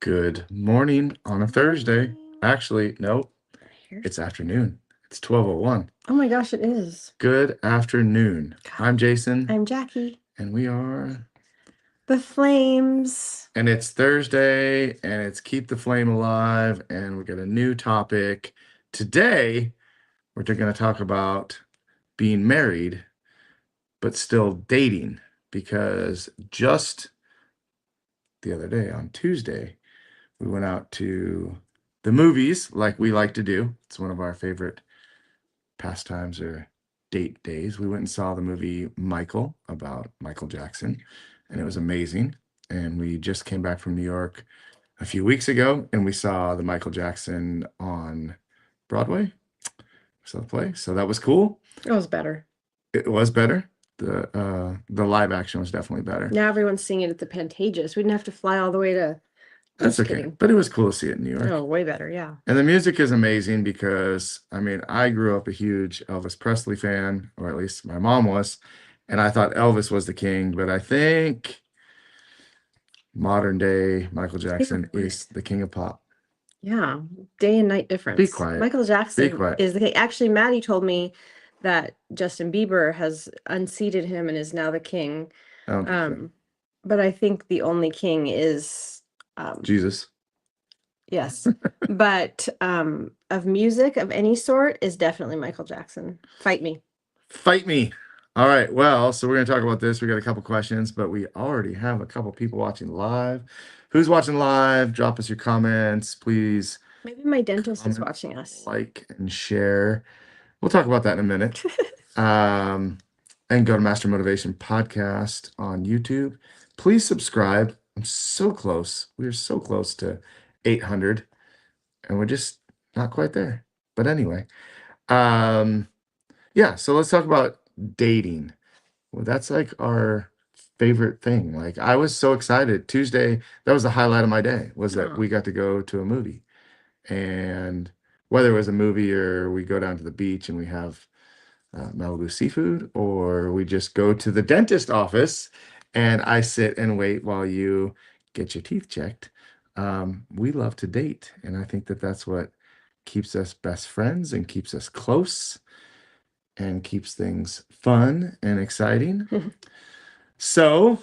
Good morning on a Thursday. Morning. Actually, no, Here's it's afternoon. It's 12:01. Oh my gosh, it is. Good afternoon. I'm Jason, I'm Jackie. and we are, The flames. and it's Thursday, and it's Keep the Flame Alive, and we got a new topic. Today, we're going to talk about being married, but still dating, because just the other day, on Tuesday, we went out to the movies like we like to do. It's one of our favorite pastimes or date days. We went and saw the movie Michael about Michael Jackson, and it was amazing. And we just came back from New York a few weeks ago, and we saw the Michael Jackson on Broadway. We saw the play, so that was cool. It was better. It was better. The live action was definitely better. Now everyone's seeing it at the Pantages. We didn't have to fly all the way to. That's Just okay, kidding. but it was cool to see it in New York. Oh, way better, yeah. And the music is amazing because, I mean, I grew up a huge Elvis Presley fan, or at least my mom was, and I thought Elvis was the king, but I think modern day Michael Jackson is the king of pop. Yeah, day and night difference. Be quiet. Michael Jackson Be quiet. is the king. Actually, Maddie told me that Justin Bieber has unseated him and is now the king. I don't think so. But I think the only king is Jesus. Yes. But of music of any sort is definitely Michael Jackson. Fight me. Fight me. All right. Well, so we're going to talk about this. We got a couple questions, but we already have a couple people watching live. Who's watching live? Drop us your comments, please. Maybe my dentist is Comment, watching us. like and share. We'll talk about that in a minute. And go to Master Motivation Podcast on YouTube. Please subscribe. I'm so close. We're so close to 800, and we're just not quite there. But anyway, yeah. So let's talk about dating. Well, that's like our favorite thing. Like I was so excited. Tuesday, that was the highlight of my day, was that we got to go to a movie. And whether it was a movie or we go down to the beach and we have Malibu seafood, or we just go to the dentist office and I sit and wait while you get your teeth checked. We love to date. And I think that that's what keeps us best friends and keeps us close and keeps things fun and exciting. So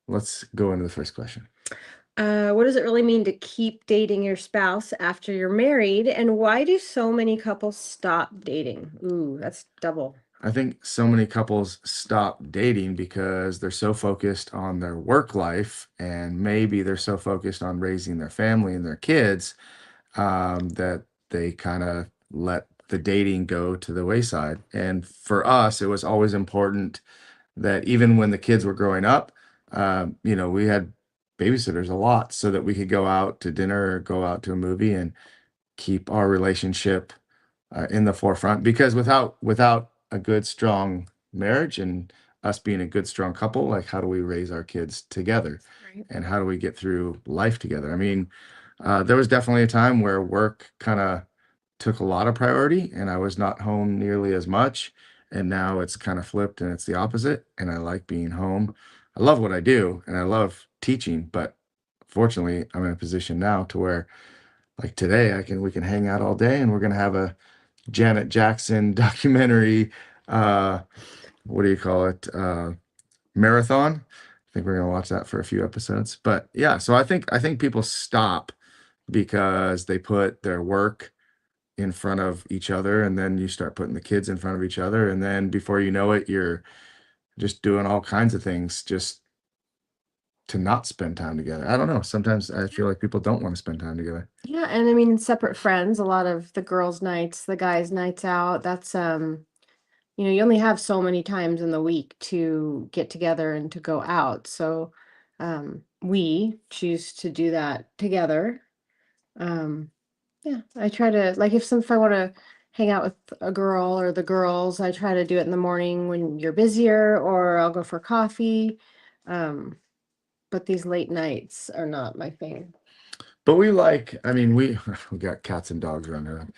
let's go into the first question. What does it really mean to keep dating your spouse after you're married? And why do so many couples stop dating? Ooh, that's double. I think so many couples stop dating because they're so focused on their work life, and maybe they're so focused on raising their family and their kids that they kind of let the dating go to the wayside. And for us, it was always important that even when the kids were growing up, we had babysitters a lot so that we could go out to dinner or go out to a movie and keep our relationship in the forefront. Because without a good, strong marriage and us being a good, strong couple, like how do we raise our kids together? Right. And how do we get through life together? I mean, there was definitely a time where work kind of took a lot of priority and I was not home nearly as much. And now it's kind of flipped and it's the opposite. And I like being home. I love what I do and I love teaching, but fortunately I'm in a position now to where like today we can hang out all day and we're going to have a Janet Jackson documentary, what do you call it? Marathon. I think we're going to watch that for a few episodes. But yeah, so I think people stop because they put their work in front of each other, and then you start putting the kids in front of each other, and then before you know it, you're just doing all kinds of things just to not spend time together. I don't know. Sometimes I feel like people don't want to spend time together. Yeah, and I mean separate friends, a lot of the girls' nights, the guys' nights out, that's you only have so many times in the week to get together and to go out. So we choose to do that together. Yeah, I try to like if I want to hang out with a girl or the girls, I try to do it in the morning when you're busier, or I'll go for coffee. But these late nights are not my thing. But we we got cats and dogs running around.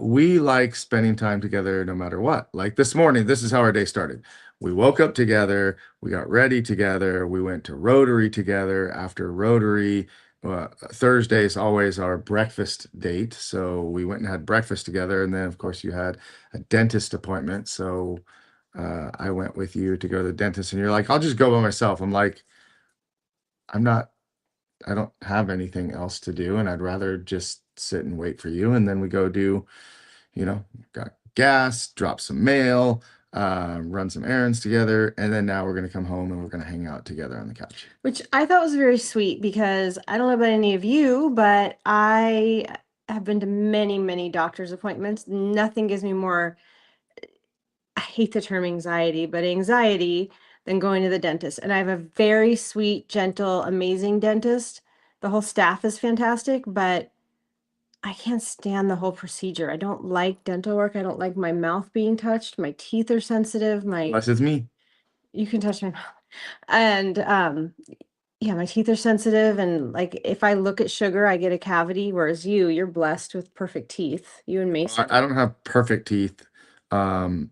We like spending time together no matter what. Like this morning, this is how our day started. We woke up together, we got ready together, we went to Rotary together. After Rotary, Thursday is always our breakfast date. So we went and had breakfast together. And then, of course, you had a dentist appointment. So I went with you to go to the dentist, and you're like, I'll just go by myself. I'm like, I'm not, I don't have anything else to do, and I'd rather just sit and wait for you. And then we go do, got gas, drop some mail, run some errands together. And then now we're going to come home and we're going to hang out together on the couch. Which I thought was very sweet because I don't know about any of you, but I have been to many, many doctor's appointments. Nothing gives me more, I hate the term anxiety, but anxiety than going to the dentist. And I have a very sweet, gentle, amazing dentist. The whole staff is fantastic, but I can't stand the whole procedure. I don't like dental work. I don't like my mouth being touched. My teeth are sensitive. Unless it's me. You can touch my mouth. And yeah, my teeth are sensitive, and like if I look at sugar, I get a cavity, whereas you're blessed with perfect teeth. You and Mason. I don't have perfect teeth, um,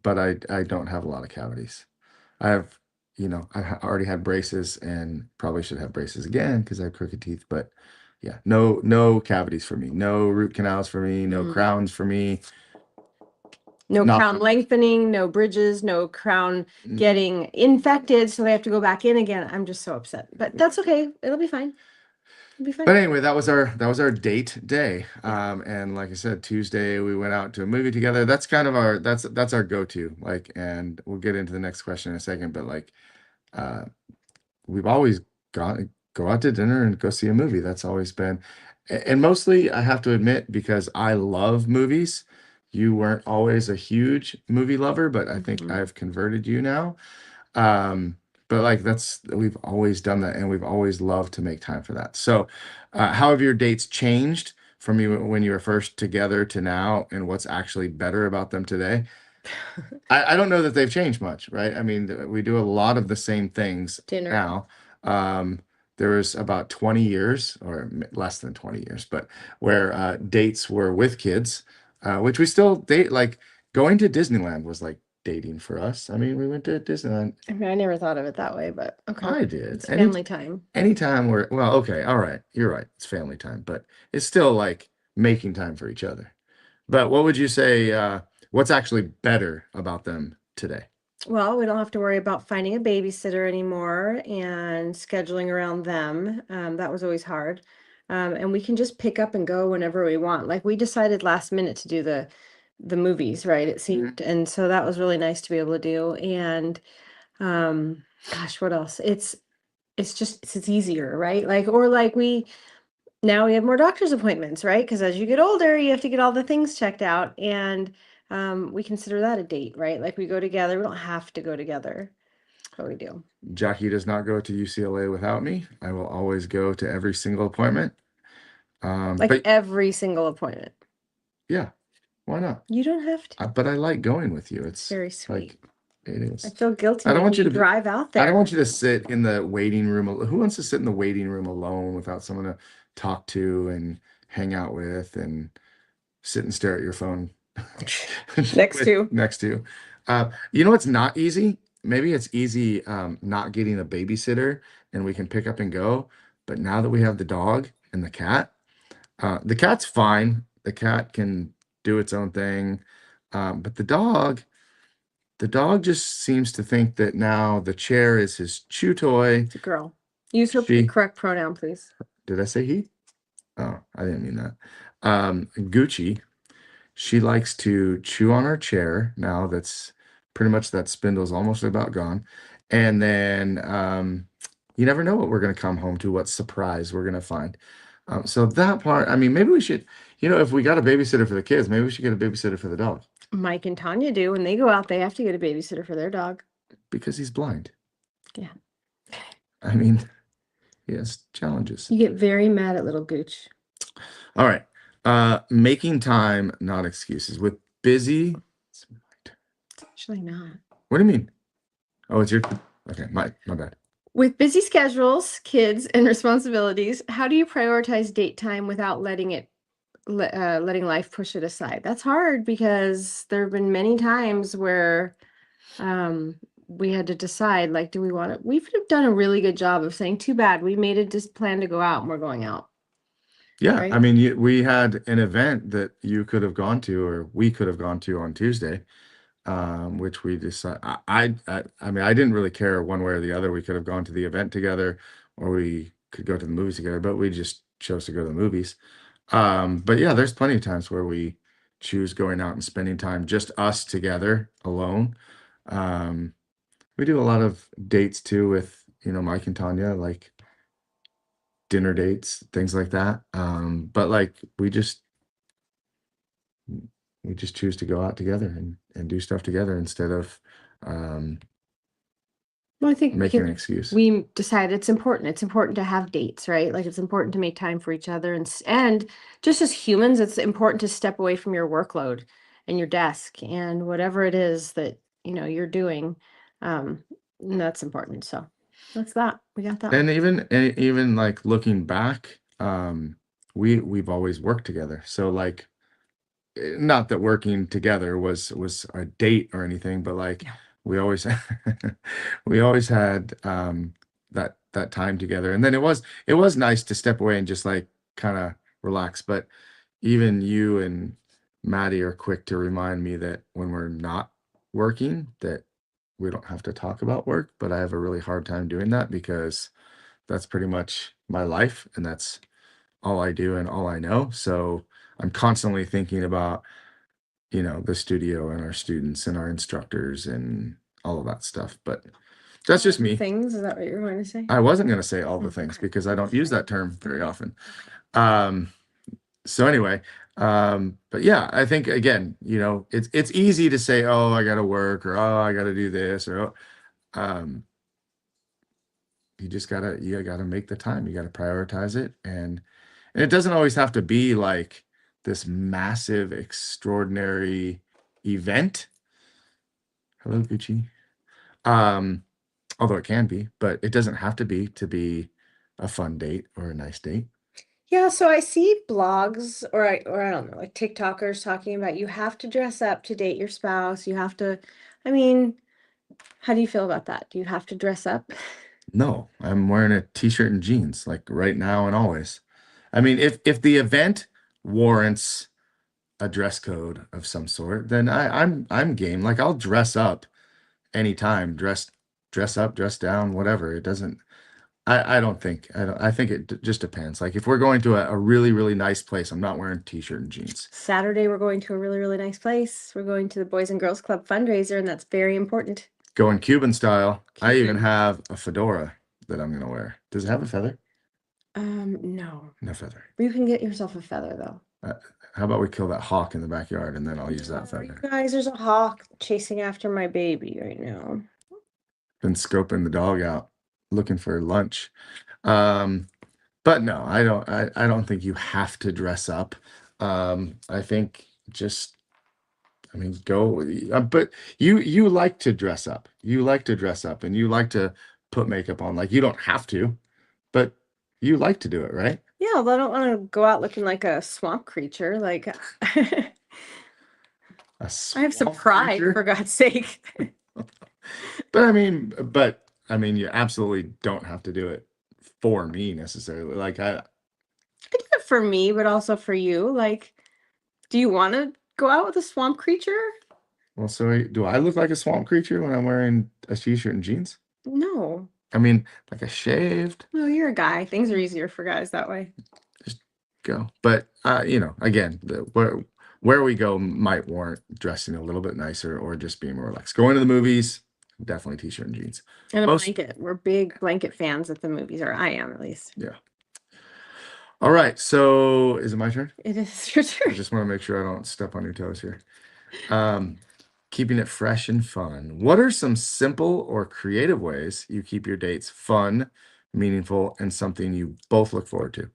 but I don't have a lot of cavities. I have, already had braces and probably should have braces again because I have crooked teeth. But yeah, no cavities for me, no root canals for me, no Mm. crowns for me. No Knock crown on, lengthening, no bridges, no crown getting infected, so they have to go back in again. I'm just so upset, but that's okay. It'll be fine. It'll be But fine. anyway, that was our date day. Yeah. And like I said, Tuesday we went out to a movie together. That's kind of that's our go-to. Like, and we'll get into the next question in a second, but like uh we've always gone go out to dinner and go see a movie. That's always been, and mostly I have to admit, because I love movies. You weren't always a huge movie lover, but I think Mhm. I've converted you now. Um, but like we've always done that, and we've always loved to make time for that. So, how have your dates changed from you when you were first together to now, and what's actually better about them today? I don't know that they've changed much, right? I mean, we do a lot of the same things Dinner. now. Um, there was about 20 years, or less than 20 years, but where dates were with kids, which we still date. Like going to Disneyland was like dating for us. I mean, we went to Disneyland. I mean, I never thought of it that way, but okay. I did. It's family time. Anytime we're, well, okay, all right, you're right. It's family time, but it's still like making time for each other. But what would you say, what's actually better about them today? Well, we don't have to worry about finding a babysitter anymore and scheduling around them. That was always hard. And we can just pick up and go whenever we want. Like we decided last minute to do the movies, right? It Mhm. seemed, and so that was really nice to be able to do. And gosh, what else? It's easier, right? Like or like we now we have more doctor's appointments, right? Because as you get older, you have to get all the things checked out, and we consider that a date, right? Like we go together. We don't have to go together, but we do. Jackie does not go to UCLA without me. I will always go to every single appointment. Like But every single appointment. yeah, why not? You don't have to. But I like going with you. It's It's very sweet. like it I is. feel guilty I don't making want you you to. drive out I don't there. want you to sit in the waiting room. Who wants to sit in the waiting room alone without someone to talk to and hang out with and sit and stare at your phone Next with to. next to? You know what's not easy? Maybe it's easy not getting a babysitter and we can pick up and go. But now that we have the dog and the cat's fine. The cat can do its own thing. But the dog just seems to think that now the chair is his chew toy. It's a girl. Use her She, correct pronoun, please. did I say he? Oh, I didn't mean that. Gucci, she likes to chew on her chair now. That's pretty much that spindle's almost about gone. And then you never know what we're going to come home to, what surprise we're going to find. So that part, I mean, maybe we should, if we got a babysitter for the kids, maybe we should get a babysitter for the dog Mike and Tanya do. When they go out, they have to get a babysitter for their dog. because he's blind. Yeah. I mean, he has challenges. You get very mad at little Gooch. All right. Making time, not excuses. With busy, It's actually not. what do you mean? Oh, it's your, okay, my bad. With busy schedules, kids, and responsibilities, how do you prioritize date time without letting life push it aside? That's hard because there have been many times where um, we had to decide, like, do we want to, we've done a really good job of saying, too bad, we made a just plan to go out and we're going out, Yeah, I right? mean, we had an event that you could have gone to, or we could have gone to on Tuesday, which we decided. I mean, I didn't really care one way or the other. We could have gone to the event together, or we could go to the movies together, but we just chose to go to the movies. But yeah, there's plenty of times where we choose going out and spending time just us together alone. Um, we do a lot of dates too with, Mike and Tanya, like dinner dates, things like that. But like we just choose to go out together and do stuff together instead of um, Well, I think making because an excuse. we decided it's important. It's important to have dates, right? Like it's important to make time for each other, and just as humans, it's important to step away from your workload and your desk and whatever it is that you're doing. Um, and that's important. So that's that. We got that one. And even like looking back, we've always worked together. So like, not that working together was a date or anything, but like Yeah. we always we always had that time together. And then it was nice to step away and just like kind of relax. But even you and Maddie are quick to remind me that when we're not working, that we don't have to talk about work. But I have a really hard time doing that because that's pretty much my life, and that's all I do and all I know. So I'm constantly thinking about, the studio and our students and our instructors and all of that stuff. But that's All just the me. things, is that what you're going to say? I wasn't going to say all the Oh, things okay. because I don't use that term very Okay. often. Okay. Um, so anyway, but yeah, I think again, it's easy to say, oh, I got to work, or oh, I got to do this, or um, you gotta make the time. You gotta prioritize it, and it doesn't always have to be like this massive, extraordinary event. Hello, Gucci. Um, although it can be, but it doesn't have to be a fun date or a nice date. Yeah, so I see blogs or I don't know, like TikTokers talking about you have to dress up to date your spouse. You have to, I mean, how do you feel about that? Do you have to dress up? No, I'm wearing a t-shirt and jeans, like right now and always. I mean, if the event warrants a dress code of some sort, then I'm game. Like I'll dress up anytime, dress up, dress down, whatever. It doesn't. I think it just depends. Like if we're going to a really really nice place, I'm not wearing t-shirt and jeans. Saturday, we're going to a really, really nice place. We're going to the Boys and Girls Club fundraiser, and that's very important. Going Cuban style. I even Cuban. have a fedora that I'm gonna wear. Does it have a feather? No. No feather. You can get yourself a feather though. Uh, how about we kill that hawk in the backyard and then I'll use that No, you feather. guys, there's a hawk chasing after my baby right now. Been scoping the dog out, looking for lunch. Um, but no, I don't think you have to dress up. I think just, I mean, go. But you like to dress up. You like to dress up, and you like to put makeup on. Like you don't have to, but you like to do it, right? Yeah, well, I don't want to go out looking like a swamp creature. Like, I A have some swamp pride, for creature. God's sake. But I mean, you absolutely don't have to do it for me necessarily. Like I do it for me, but also for you. Like, do you want to go out with a swamp creature? well, so do I look like a swamp creature when I'm wearing a t-shirt and jeans? No. I mean, like I shaved, No, you're a guy. Things are easier for guys that way. just go. But again, where we go might warrant dressing a little bit nicer or just being more relaxed. Going to the movies, definitely t-shirt and jeans. And a Most, blanket. We're big blanket fans at the movies, or I am at least. yeah. All right, so is it my turn? It is your I turn. just want to make sure I don't step on your toes here. Um, keeping it fresh and fun. What are some simple or creative ways you keep your dates fun, meaningful, and something you both look forward to?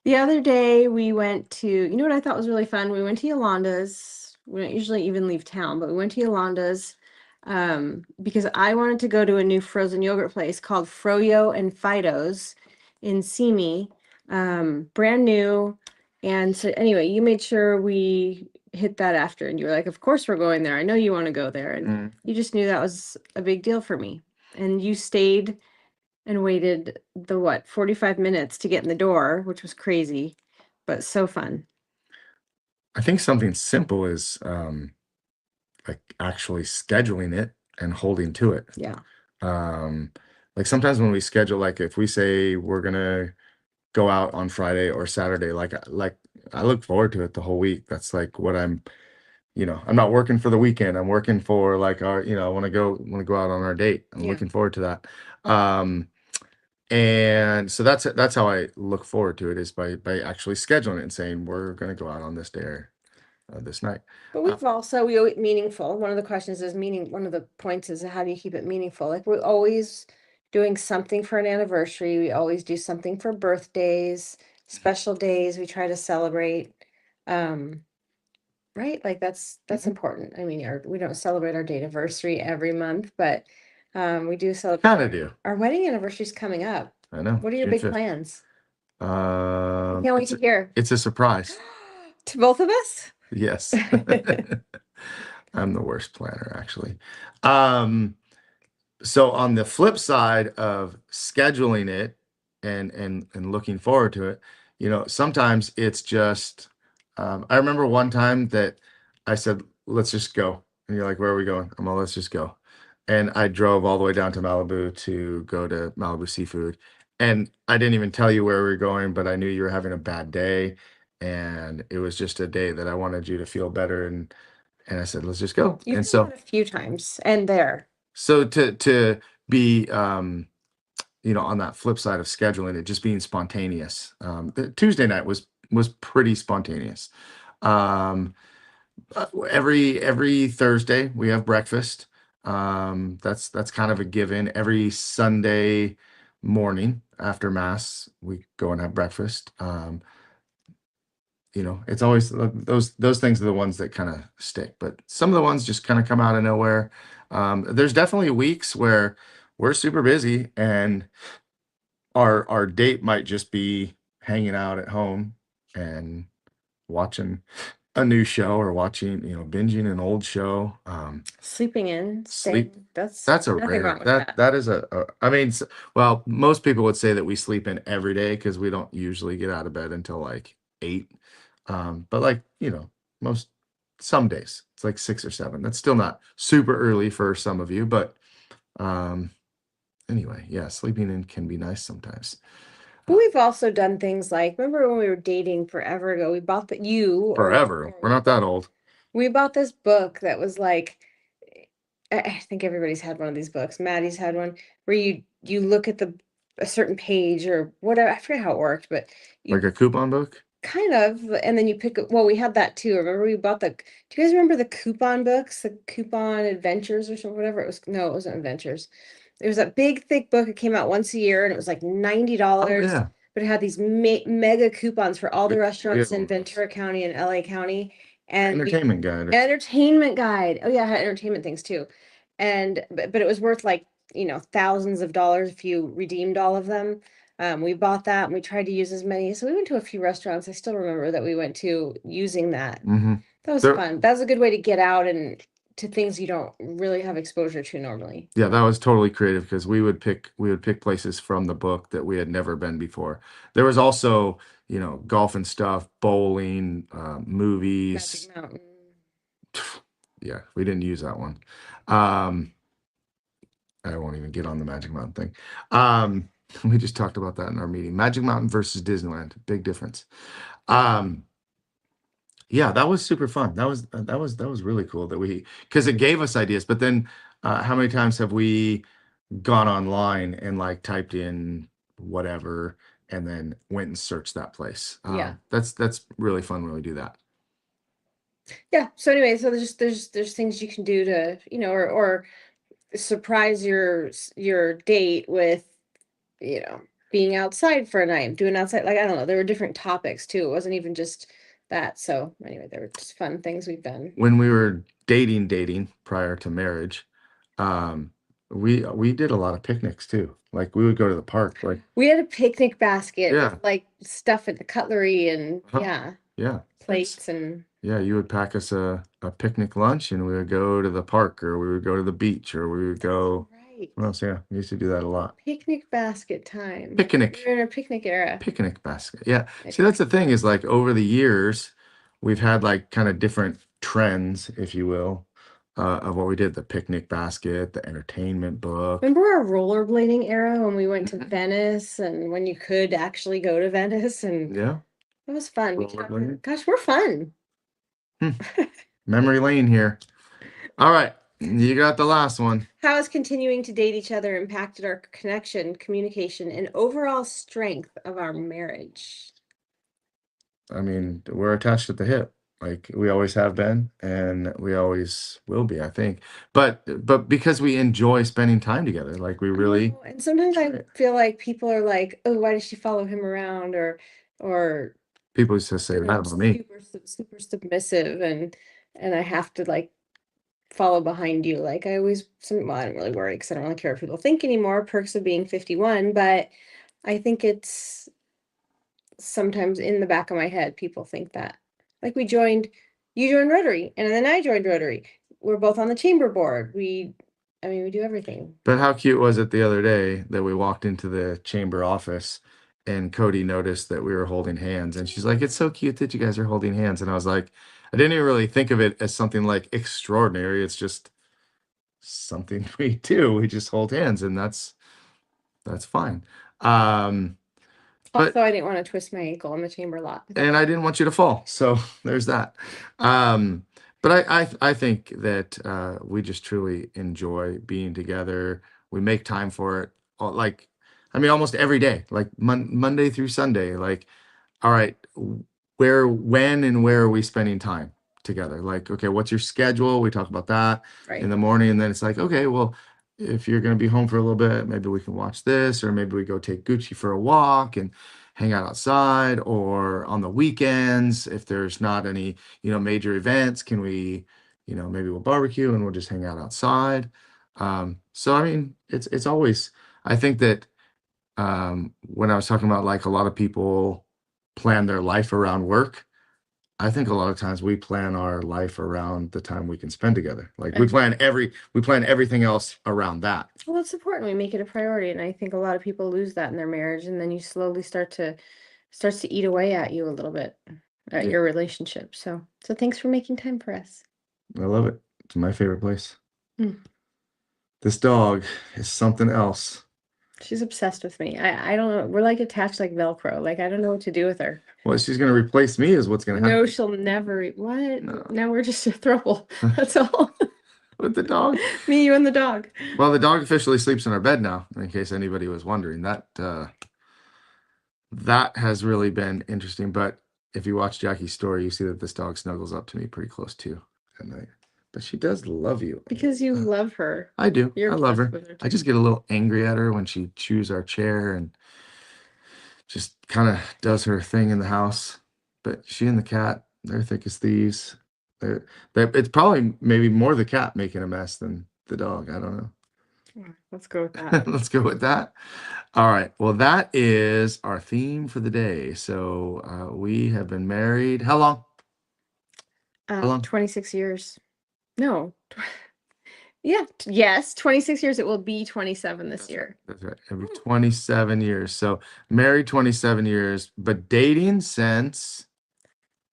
The other day we went to, you know what I thought was really fun? We went to Yolanda's. We don't usually even leave town, but we went to Yolanda's because I wanted to go to a new frozen yogurt place called Froyo and Fido's in Simi, brand new. And so anyway, you made sure we hit that after, and you were like, "Of course we're going there. I know you want to go there." And Mm. you just knew that was a big deal for me. And you stayed and waited the what, 45 minutes to get in the door, which was crazy, but so fun. I think something simple is like actually scheduling it and holding to it. Yeah. Um, like sometimes when we schedule, like if we say we're gonna go out on Friday or Saturday, like I look forward to it the whole week. That's like what I'm not working for the weekend. I'm working for like I want to go out on our date. I'm Yeah. looking forward to that. Um, and so that's how I look forward to it is by actually scheduling it and saying we're gonna go out on this day or this night. But Uh, we always meaningful. One of the questions is meaning, one of the points is how do you keep it meaningful? Like we're always doing something for an anniversary. We always do something for birthdays, special days we try to celebrate. Um, right? Like that's mhm. important. I mean, we don't celebrate our date anniversary every month, but we do celebrate Kind of do. our wedding anniversary's coming up. I know. What are your June big 5th. plans? I can't wait It's to hear. it's a surprise. To both of us? Yes. I'm the worst planner, actually. Um, so on the flip side of scheduling it and looking forward to it, sometimes it's just I remember one time that I said, let's just go. And you're like, where are we going? I'm like, let's just go. And I drove all the way down to Malibu to go to Malibu Seafood. And I didn't even tell you where we were going, but I knew you were having a bad day. And it was just a day that I wanted you to feel better. And I said, let's just go. You've And done so that a few times, and there. so to be on that flip side of scheduling it, just being spontaneous. The Tuesday night was pretty spontaneous. Um, every Thursday we have breakfast. That's kind of a given. Every Sunday morning after mass, we go and have breakfast. It's always those things are the ones that kind of stick, but some of the ones just kind of come out of nowhere. There's definitely weeks where we're super busy and our date might just be hanging out at home and watching a new show or watching, binging an old show. Sleeping in, Sleep. staying. That's That's a nothing rare. wrong with That that. that is I mean, well, most people would say that we sleep in every day because we don't usually get out of bed until like 8. But like most some days it's like 6 or 7. That's still not super early for some of you, but um, anyway, yeah, sleeping in can be nice sometimes. But we've also done things like, remember when we were dating forever ago, we bought the you Forever. We're not that old. we bought this book that was like, I think everybody's had one of these books. Maddie's had one where you look at the a certain page or whatever. I forget how it worked, but Like you a coupon book. kind of, and then you pick well, we had that too. Remember we bought the, do you guys remember the coupon books, the coupon adventures or something, whatever it was? No, it wasn't adventures. It was a big, thick book. It came out once a year and it was like $90, Oh yeah, but it had these mega coupons for all we the we have restaurants one in of those. Ventura County and LA County. And we Entertainment guide. entertainment guide. Oh yeah, it had entertainment things too. And but it was worth like, thousands of dollars if you redeemed all of them. We bought that and we tried to use as many. So we went to a few restaurants. I still remember that we went to using that. Mm-hmm. That was There, fun. That was a good way to get out and to things you don't really have exposure to normally. yeah, that was totally creative because we would pick places from the book that we had never been before. There was also, golf and stuff, bowling, movies. Magic Mountain. Yeah, we didn't use that one. Um, I won't even get on the Magic Mountain thing. Um, we just talked about that in our meeting. Magic Mountain versus Disneyland, big difference. Um, yeah, that was super fun. That was really cool that we because it gave us ideas. But then, how many times have we gone online and like typed in whatever and then went and searched that place? Yeah. That's really fun when we do that. Yeah. So anyway, so there's things you can do to, or surprise your date with, you know, being outside for a night, doing outside, like I don't know, there were different topics too. It wasn't even just that. So anyway, there were just fun things we've done. When we were dating prior to marriage, um, we did a lot of picnics too. Like we would go to the park. Like We had a picnic basket yeah, with like stuff and the cutlery and huh? yeah. Yeah. plates and Yeah, you would pack us a picnic lunch and we would go to the park or we would go to the beach or we would go. right. What else? Yeah, we used to do that a lot. Picnic basket time. Picnic. We're in a picnic era. Picnic basket. Yeah. See, Okay. that's the thing is like over the years, we've had like kind of different trends, if you will, of what we did. The picnic basket, the entertainment book. Remember our rollerblading era when we went to Mhm. Venice and when you could actually go to Venice and Yeah. it was fun. We Rollerblading. gosh, we're fun. Hmm. Memory lane here. All right. You got the last one. How has continuing to date each other impacted our connection, communication, and overall strength of our marriage? I mean, we're attached at the hip. Like we always have been and we always will be, I think. But because we enjoy spending time together, like we I really know, and sometimes enjoy I it. feel like people are like, "Oh, why does she follow him around?" Or People used to say and that I'm about me. super submissive and I have to like follow behind you. Like I always well, I don't really worry because I don't really care what people think anymore, perks of being 51, but I think it's sometimes in the back of my head, people think that. Like you joined Rotary, and then I joined Rotary. We're both on the chamber board. I mean, we do everything. But how cute was it the other day that we walked into the chamber office and Cody noticed that we were holding hands and she's like, "It's so cute that you guys are holding hands." And I was like, I didn't even really think of it as something like extraordinary. It's just something we do. We just hold hands and that's fine. Um, but Also, I didn't want to twist my ankle in the chamber lot. and I didn't want you to fall. So there's that. Um, but I think that we just truly enjoy being together. We make time for it. Like, I mean, almost every day, like Monday through Sunday. Like, all right, when, and where are we spending time together? Like, okay, what's your schedule? We talk about that in Right. the morning, and then it's like, okay, well, if you're going to be home for a little bit, maybe we can watch this, or maybe we go take Gucci for a walk and hang out outside, or on the weekends, if there's not any, major events, can we, maybe we'll barbecue and we'll just hang out outside. So I mean, it's always, I think that when I was talking about like a lot of people plan their life around work, I think a lot of times we plan our life around the time we can spend together. Like Right. we plan everything else around that. Well, it's important. We make it a priority, and I think a lot of people lose that in their marriage, and then you slowly starts to eat away at you a little bit at Yeah, your relationship. So thanks for making time for us. I love it. It's my favorite place. Mm. This dog is something else. She's obsessed with me. I don't know. We're like attached like Velcro. Like I don't know what to do with her. What she's gonna replace me is what's gonna No, happen. she'll never. No. What? Now we're just a throuple. That's all. With the dog. Me, you, and the dog. Well, the dog officially sleeps in our bed now, in case anybody was wondering. That has really been interesting. But if you watch Jackie's story, you see that this dog snuggles up to me pretty close too at night. But she does love you. Because you love her. I do. You're I love obsessed her. with her I too. just get a little angry at her when she chews our chair and just kind of does her thing in the house. But she and the cat, they're thick as thieves. It's probably maybe more the cat making a mess than the dog. I don't know. Let's go with that. Let's go with that. All right. Well, that is our theme for the day. So we have been married. How long? How long? 26 years. No. Yeah. Yes. 26 years. It will be 27 this That's right. year. That's right. It'll be 27 years. So married 27 years, but dating since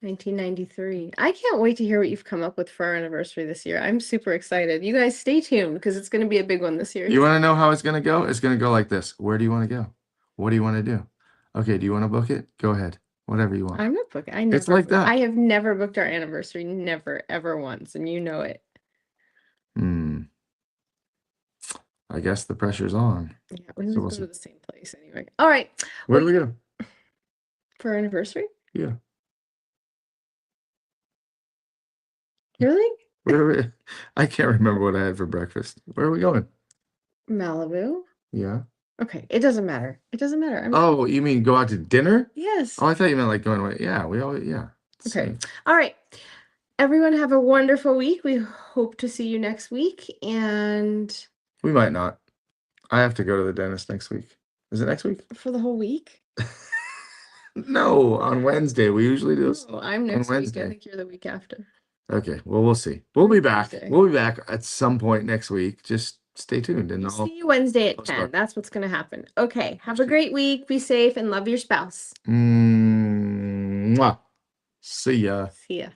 1993. I can't wait to hear what you've come up with for our anniversary this year. I'm super excited. You guys stay tuned because it's going to be a big one this year. you want to know how it's going to go? It's going to go like this. Where do you want to go? What do you want to do? Okay. Do you want to book it? Go ahead. Whatever you want. I'm not booking. It's like that. I have never booked our anniversary, never, ever once, and you know it. Hmm. I guess the pressure's on. Yeah, we So always we'll go see. to the same place anyway. All right. Where Well, do we go? for our anniversary? Yeah. Really? Where are we? I can't remember what I had for breakfast. Where are we going? Malibu? Yeah. Okay, it doesn't matter. It doesn't matter. Oh, you mean go out to dinner? Yes. Oh, I thought you meant like going away. Yeah, we always, yeah. Okay. Same. All right. Everyone have a wonderful week. We hope to see you next week. And We might not. I have to go to the dentist next week. Is it next week? for the whole week? No, on Wednesday. We usually do this No, I'm on next week. I Wednesday. think you're the week after. Okay, well, we'll see. We'll I'm be back. Tuesday. We'll be back at some point next week. Just stay tuned and We'll I'll see you Wednesday at post 10. about That's what's going to happen. Okay. Have a it. great week. Be safe and love your spouse. Mwah. See ya. See ya.